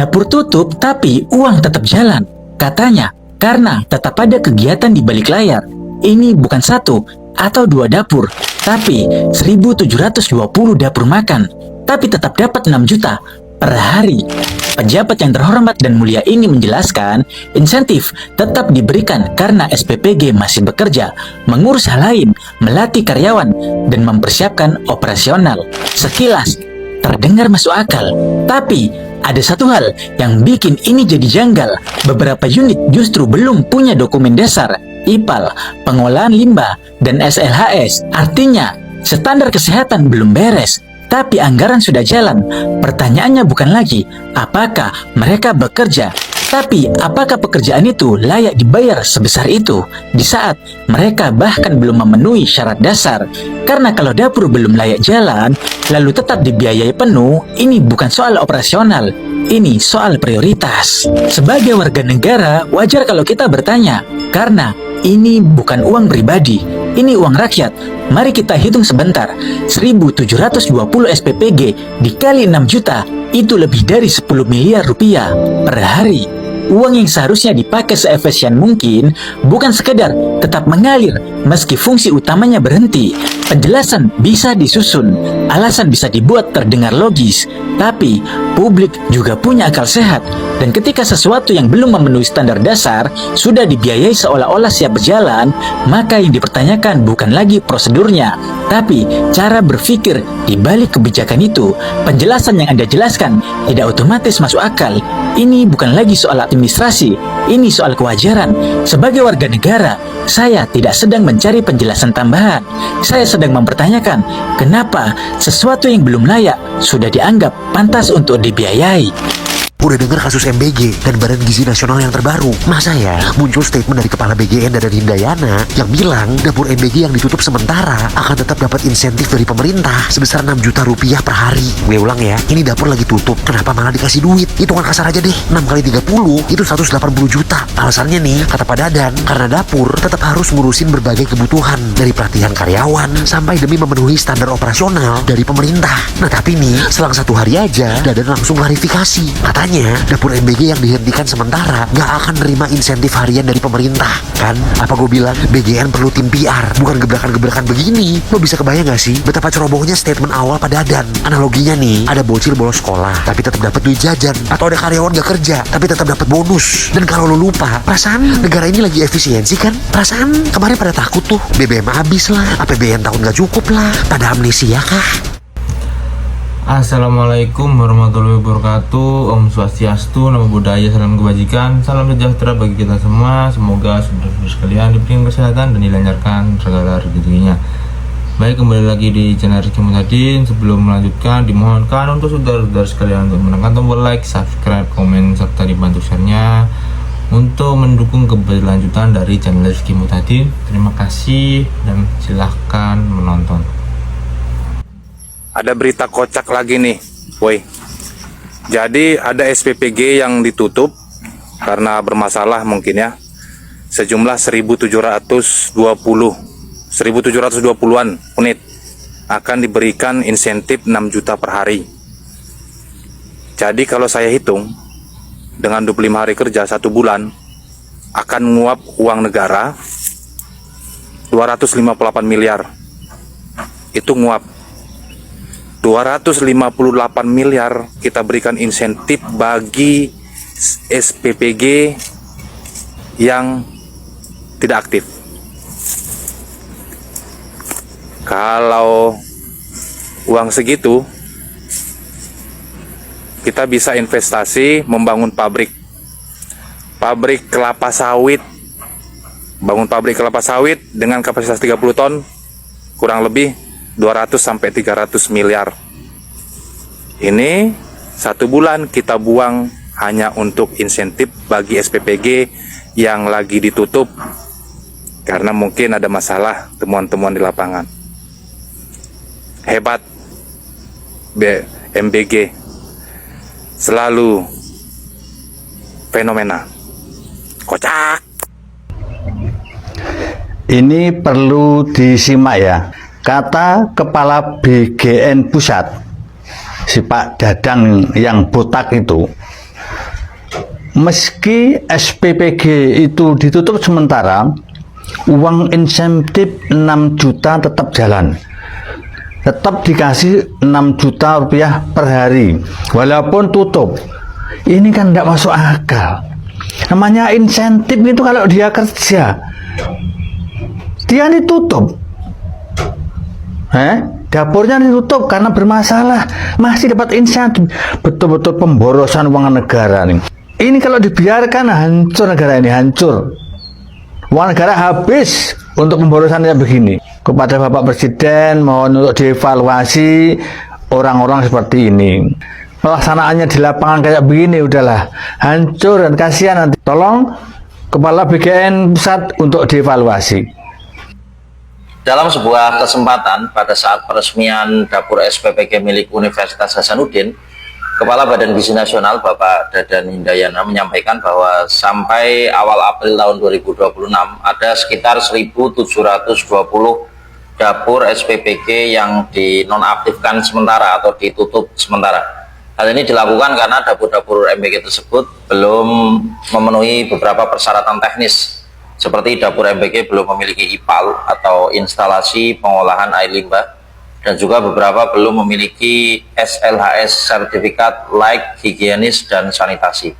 Dapur tutup tapi uang tetap jalan. Katanya, karena tetap ada kegiatan di balik layar. Ini bukan satu atau dua dapur, tapi 1.720 dapur makan. Tapi tetap dapat 6 juta per hari. Pejabat yang terhormat dan mulia ini menjelaskan, insentif tetap diberikan karena SPPG masih bekerja, mengurus hal lain, melatih karyawan, dan mempersiapkan operasional. Sekilas, terdengar masuk akal. Tapi, ada satu hal yang bikin ini jadi janggal. Beberapa unit justru belum punya dokumen dasar, IPAL, pengolahan limbah, dan SLHS. Artinya, standar kesehatan belum beres. Tapi anggaran sudah jalan. Pertanyaannya bukan lagi apakah mereka bekerja, tapi apakah pekerjaan itu layak dibayar sebesar itu di saat mereka bahkan belum memenuhi syarat dasar. Karena kalau dapur belum layak jalan, lalu tetap dibiayai penuh, ini bukan soal operasional, ini soal prioritas. Sebagai warga negara, wajar kalau kita bertanya, karena ini bukan uang pribadi, ini uang rakyat. Mari kita hitung sebentar. 1.720 SPPG dikali 6 juta, itu lebih dari 10 miliar rupiah per hari. Uang yang seharusnya dipakai seefisien mungkin, bukan sekedar tetap mengalir meski fungsi utamanya berhenti. Penjelasan bisa disusun, alasan bisa dibuat terdengar logis, tapi publik juga punya akal sehat. Dan ketika sesuatu yang belum memenuhi standar dasar sudah dibiayai seolah-olah siap berjalan, maka yang dipertanyakan bukan lagi prosedurnya, tapi cara berpikir di balik kebijakan itu. Penjelasan yang Anda jelaskan tidak otomatis masuk akal. Ini bukan lagi soal administrasi, ini soal kewajaran. Sebagai warga negara, saya tidak sedang mencari penjelasan tambahan. Saya sedang mempertanyakan kenapa sesuatu yang belum layak sudah dianggap pantas untuk dibiayai. Udah denger kasus MBG dan Badan Gizi Nasional yang terbaru? Masa ya muncul statement dari Kepala BGN Dadan Hindayana yang bilang dapur MBG yang ditutup sementara akan tetap dapat insentif dari pemerintah sebesar 6 juta rupiah per hari. Gue ulang ya, ini dapur lagi tutup, kenapa malah dikasih duit? Hitungan kasar aja deh, 6 kali 30 itu 180 juta. Alasannya nih, kata Pak Dadan, karena dapur tetap harus ngurusin berbagai kebutuhan dari pelatihan karyawan sampai demi memenuhi standar operasional dari pemerintah. Nah tapi nih, selang 1 hari aja Dadan langsung klarifikasi. Katanya dapur MBG yang dihentikan sementara gak akan nerima insentif harian dari pemerintah. Kan? Apa gue bilang? BGN perlu tim PR, bukan gebrakan-gebrakan begini. Lo bisa kebayang gak sih betapa cerobohnya statement awal Pak Dadan? Analoginya nih, ada bocil bolos sekolah tapi tetap dapat duit jajan, atau ada karyawan gak kerja tapi tetap dapat bonus. Dan kalau lo lupa, perasaan negara ini lagi efisiensi kan? Perasaan kemarin pada takut tuh BBM habis lah, APBN tahun gak cukup lah, pada amnesia kah? Assalamualaikum warahmatullahi wabarakatuh. Om Swastiastu, Namo Buddhaya, salam kebajikan, salam sejahtera bagi kita semua. Semoga saudara-saudara sekalian diberikan kesehatan dan dilancarkan segala rezekinya. Baik, kembali lagi di channel Rizky Mutadin. Sebelum melanjutkan, dimohonkan untuk saudara-saudara sekalian untuk menekan tombol like, subscribe, komen, serta dibantu share-nya untuk mendukung keberlanjutan dari channel Rizky Mutadin. Terima kasih dan silahkan menonton. Ada berita kocak lagi nih, woi. Jadi ada SPPG yang ditutup karena bermasalah mungkin ya. Sejumlah 1.720-an unit akan diberikan insentif 6 juta per hari. Jadi kalau saya hitung dengan 25 hari kerja 1 bulan akan nguap uang negara 258 miliar. Itu nguap 258 miliar kita berikan insentif bagi SPPG yang tidak aktif. Kalau uang segitu kita bisa investasi membangun pabrik kelapa sawit. Bangun pabrik kelapa sawit dengan kapasitas 30 ton kurang lebih 200 sampai 300 miliar. Ini 1 bulan kita buang hanya untuk insentif bagi SPPG yang lagi ditutup karena mungkin ada masalah temuan-temuan di lapangan. Hebat MBG, selalu fenomena. Kocak. Ini perlu disimak ya. Kata Kepala BGN Pusat, si Pak Dadang yang botak itu, meski SPPG itu ditutup sementara, uang insentif 6 juta tetap jalan. Tetap dikasih 6 juta rupiah per hari, walaupun tutup. Ini kan tidak masuk akal. Namanya insentif itu kalau dia kerja, dia ditutup. Dapurnya ditutup karena bermasalah, masih dapat insentif. Betul-betul pemborosan uang negara nih. Ini kalau dibiarkan hancur negara ini, hancur. Uang negara habis untuk pemborosan yang begini. Kepada Bapak Presiden mohon untuk dievaluasi orang-orang seperti ini. Pelaksanaannya di lapangan kayak begini udahlah hancur dan kasihan nanti. Tolong Kepala BGN Pusat untuk dievaluasi. Dalam sebuah kesempatan pada saat peresmian dapur SPPG milik Universitas Hasanuddin, Kepala Badan Gizi Nasional Bapak Dadan Hindayana menyampaikan bahwa sampai awal April tahun 2026 ada sekitar 1.720 dapur SPPG yang dinonaktifkan sementara atau ditutup sementara. Hal ini dilakukan karena dapur-dapur MBG tersebut belum memenuhi beberapa persyaratan teknis, seperti dapur MBG belum memiliki IPAL atau instalasi pengolahan air limbah, dan juga beberapa belum memiliki SLHS sertifikat layak higienis dan sanitasi.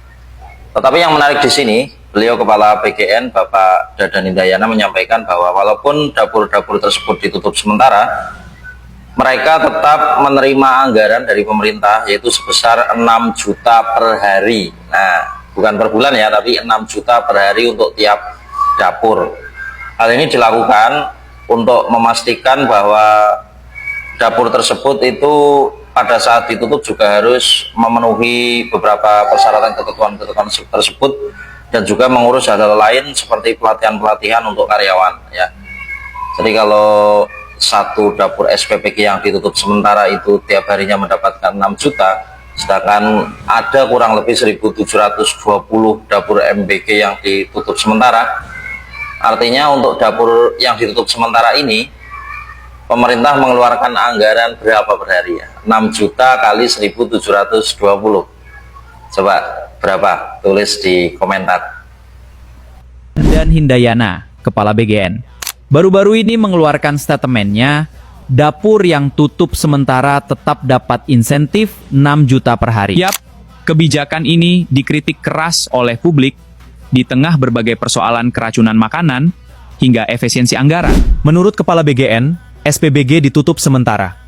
Tetapi yang menarik di sini, beliau Kepala BGN Bapak Dadan Hindayana menyampaikan bahwa walaupun dapur-dapur tersebut ditutup sementara, mereka tetap menerima anggaran dari pemerintah yaitu sebesar 6 juta per hari. Nah, bukan per bulan ya, tapi 6 juta per hari untuk tiap dapur. Hal ini dilakukan untuk memastikan bahwa dapur tersebut itu pada saat ditutup juga harus memenuhi beberapa persyaratan ketentuan tersebut, dan juga mengurus hal-hal lain seperti pelatihan-pelatihan untuk karyawan ya. Jadi kalau satu dapur SPPG yang ditutup sementara itu tiap harinya mendapatkan 6 juta, sedangkan ada kurang lebih 1.720 dapur MBG yang ditutup sementara. Artinya untuk dapur yang ditutup sementara ini, pemerintah mengeluarkan anggaran berapa per hari ya? 6 juta kali 1.720. Coba berapa? Tulis di komentar. Dan Hindayana, Kepala BGN, baru-baru ini mengeluarkan statementnya, dapur yang tutup sementara tetap dapat insentif 6 juta per hari. Yap, kebijakan ini dikritik keras oleh publik di tengah berbagai persoalan keracunan makanan hingga efisiensi anggaran. Menurut Kepala BGN, SPBG ditutup sementara.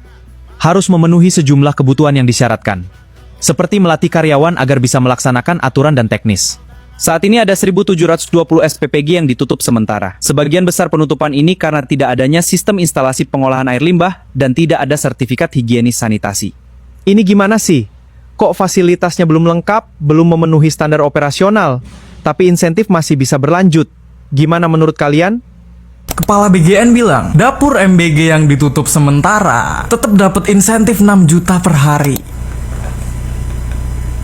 Harus memenuhi sejumlah kebutuhan yang disyaratkan, seperti melatih karyawan agar bisa melaksanakan aturan dan teknis. Saat ini ada 1.720 SPPG yang ditutup sementara. Sebagian besar penutupan ini karena tidak adanya sistem instalasi pengolahan air limbah dan tidak ada sertifikat higienis sanitasi. Ini gimana sih? Kok fasilitasnya belum lengkap, belum memenuhi standar operasional, tapi insentif masih bisa berlanjut? Gimana menurut kalian? Kepala BGN bilang, dapur MBG yang ditutup sementara tetap dapat insentif 6 juta per hari.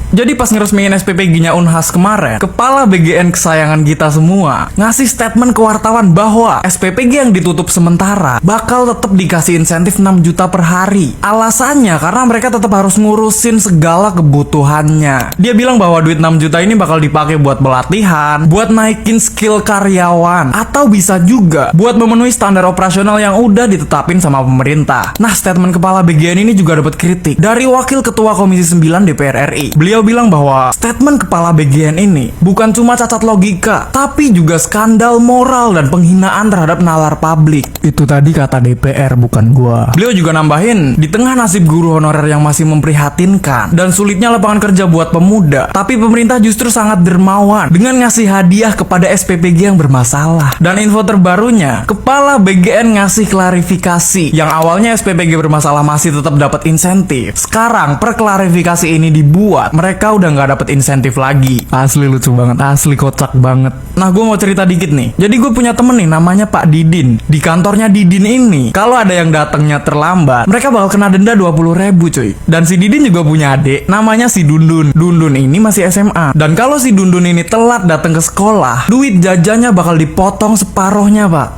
Jadi pas ngeresmiin SPPG-nya Unhas kemarin, Kepala BGN kesayangan kita semua ngasih statement ke wartawan bahwa SPPG yang ditutup sementara bakal tetap dikasih insentif 6 juta per hari. Alasannya karena mereka tetap harus ngurusin segala kebutuhannya. Dia bilang bahwa duit 6 juta ini bakal dipakai buat pelatihan, buat naikin skill karyawan, atau bisa juga buat memenuhi standar operasional yang udah ditetapin sama pemerintah. Nah, statement Kepala BGN ini juga dapat kritik dari Wakil Ketua Komisi 9 DPR RI. Beliau bilang bahwa statement Kepala BGN ini bukan cuma cacat logika, tapi juga skandal moral dan penghinaan terhadap nalar publik. Itu tadi kata DPR, bukan gua. Beliau juga nambahin, di tengah nasib guru honorer yang masih memprihatinkan dan sulitnya lapangan kerja buat pemuda, tapi pemerintah justru sangat dermawan dengan ngasih hadiah kepada SPPG yang bermasalah. Dan info terbarunya, Kepala BGN ngasih klarifikasi, yang awalnya SPPG bermasalah masih tetap dapat insentif. Sekarang per klarifikasi ini dibuat, mereka udah nggak dapet insentif lagi. Asli lucu banget, asli kocak banget. Nah, gue mau cerita dikit nih. Jadi gue punya temen nih namanya Pak Didin. Di kantornya Didin ini, kalau ada yang datangnya terlambat, mereka bakal kena denda 20.000 cuy. Dan si Didin juga punya adik namanya si Dundun. Dundun ini masih SMA. Dan kalau si Dundun ini telat datang ke sekolah, duit jajannya bakal dipotong separohnya, Pak.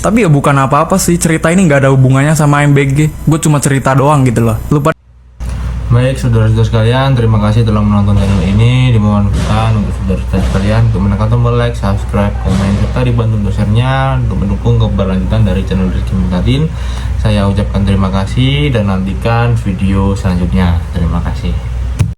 Tapi ya bukan apa-apa sih, cerita ini nggak ada hubungannya sama MBG. Gue cuma cerita doang gitu loh. Lupa. Baik saudara-saudara sekalian, terima kasih telah menonton channel ini. Dimohonkan untuk saudara-saudara sekalian untuk menekan tombol like, subscribe, komen, serta dibantu untuk share-nya untuk mendukung keberlanjutan dari channel Rizky Muhtadin. Saya ucapkan terima kasih dan nantikan video selanjutnya. Terima kasih.